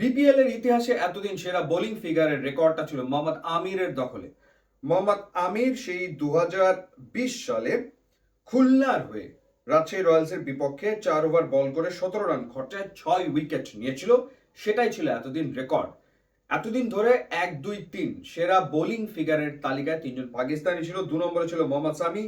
BPL এর ইতিহাসে এতদিন সেরা বোলিং ফিগারের রেকর্ডটা ছিল মোহাম্মদ আমিরের দখলে। মোহাম্মদ আমির সেই 2020 সালে খুলনার হয়ে রাজশাহী রয়্যালসের বিপক্ষে 4 ওভার বল করে 17 রান খরচায় 6 উইকেট নিয়েছিল। সেটাই ছিল এতদিন রেকর্ড। এতদিন ধরে 1, 2, 3 সেরা বোলিং ফিগারের তালিকায় তিনজন পাকিস্তানি ছিল। 2 নম্বরে ছিল মোহাম্মদ সামি,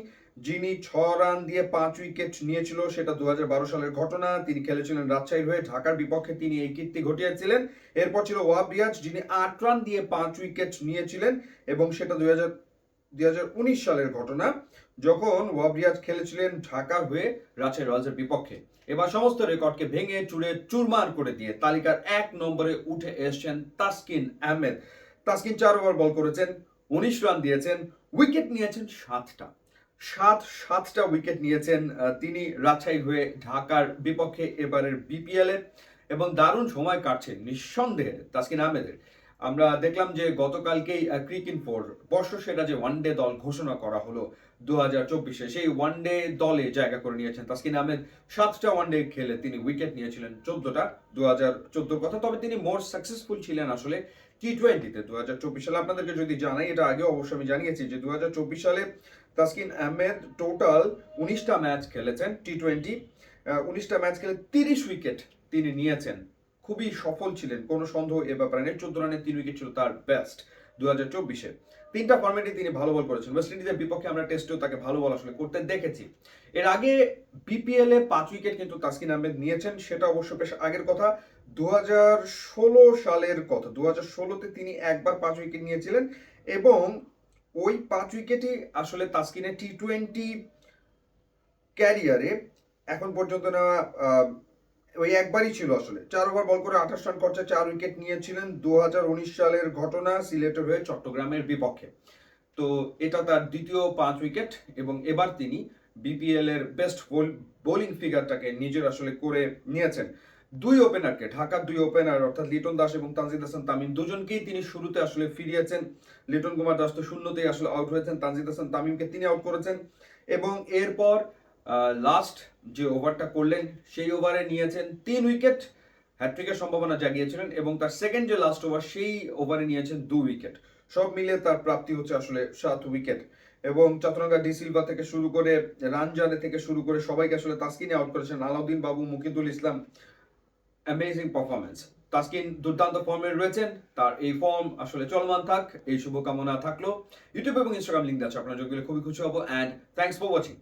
যিনি 6 রান দিয়ে 5 উইকেট নিয়েছিল। সেটা 2012 সালের ঘটনা। তিনি খেলেছিলেন রাজশাহীর হয়ে, ঢাকার বিপক্ষে তিনি এই কীর্তি ঘটিয়েছিলেন। এরপর ছিল ওয়াহাব রিয়াজ, যিনি 8 রান দিয়ে 5 উইকেট নিয়েছিলেন, এবং সেটা 2019 সালের ঘটনা, যখন ওয়াহাব রিয়াজ খেলেছিলেন ঢাকার হয়ে রাজশাহী রয়্যালসের বিপক্ষে। এবার সমস্ত রেকর্ডকে ভেঙে চুরে চুরমার করে দিয়ে তালিকার 1 নম্বরে উঠে এসেছেন তাসকিন আহমেদ। তাসকিন 4 ওভার বল করেছেন, 19 রান দিয়েছেন, উইকেট নিয়েছেন 7টা। সাতটা উইকেট নিয়েছেন তিনি রাজশাহী হয়ে ঢাকার বিপক্ষে এবারের বিপিএল এ, এবং দারুণ সময় কাটছে নিঃসন্দেহে তাসকিন আহমেদের। আমরা দেখলাম যে গতকালকেই ক্রিক-ইনফোর বর্ষসেরা যে ওয়ানডে দল ঘোষণা করা হলো 2024-এ, সেই ওয়ানডে দলে জায়গা করে নিয়েছেন তাসকিন আহমেদ। 7টা ওয়ানডে খেলে তিনি উইকেট নিয়েছিলেন 14টা, 2014 কথা। তবে তিনি মোর সাকসেসফুল ছিলেন আসলে টি-20-তে 2024 সালে। আপনাদেরকে যদি জানাই, এটা আগে অবশ্যই আমি জানিয়েছি যে 2024 সালে তাসকিন আহমেদ টোটাল 19টা ম্যাচ খেলেছেন টি-20। 19টা ম্যাচ খেলে 30 উইকেট তিনি নিয়েছেন। খুবই সফল ছিলেন, কোনো সন্দেহ এ ব্যাপারে নেই। 14 রানে 3 উইকেট ছিল তার বেস্ট 2024-এ। 3টা ফরম্যাটে তিনি ভালো বল করেছেন। ওয়েস্ট ইন্ডিজের বিপক্ষে আমরা টেস্টেও তাকে ভালো বল আসলে করতে দেখেছি। এর আগে বিপিএল এ 5 উইকেট কিন্তু তাসকিন আহমেদ নিয়েছেন, সেটা অবশ্য বেশ আগের কথা। 2016 সালের কথা। 2016-তে তিনি একবার 5 উইকেট নিয়েছিলেন, এবং ওই 5 উইকেটই আসলে তাসকিনের টি-20 ক্যারিয়ারে এখন পর্যন্ত নেওয়া ওই একবারই ছিল আসলে। 4 ওভার বল করে 28 রান খরচায় 4 উইকেট নিয়েছিলেন। 2019 সালের ঘটনা, সিলেটের হয়ে চট্টগ্রামের বিপক্ষে। তো এটা তার দ্বিতীয় 5 উইকেট, এবং এবার তিনি বিপিএল এর বেস্ট বোলিং ফিগারটাকে নিজের আসলে করে নিয়েছেন। ঢাকার দুই ওপেনার অর্থাৎ লিটন দাস এবং তানজিদ হাসান তামিম, দুজনকেই তিনি শুরুতে আসলে ফিরিয়েছেন। লিটন কুমার দাস তো শূন্যতেই আসলে আউট হয়েছেন, তানজিদ হাসান তামিমকে তিনি আউট করেছেন, এবং এরপর লাস্ট যে ওভারটা করলেন সেই ওভারে নিয়েছেন 3 উইকেট, হ্যাট্রিকের সম্ভাবনা জাগিয়েছিলেন, এবং তার সেকেন্ড যে লাস্ট ওভার সেই ওভারে নিয়েছেন 2 উইকেট। সব মিলে তার প্রাপ্তি হচ্ছে আসলে 7 উইকেট। এবং চতুরঙ্গা ডি সিলভা থেকে শুরু করে রানজানে থেকে শুরু করে সবাইকে আসলে তাসকিনে আউট করেছেন। আলাউদ্দিন বাবু, মুকিদুল ইসলাম, অ্যামেজিং পারফরমেন্স। তাসকিন দুর্দান্ত ফর্মে রয়েছেন, তার এই ফর্ম আসলে চলমান থাক, এই শুভকামনা থাকলো। ইউটিউব এবং ইনস্টাগ্রাম লিঙ্ক আছে, আপনার যোগ দিলে খুবই খুশি হবো। And thanks for watching.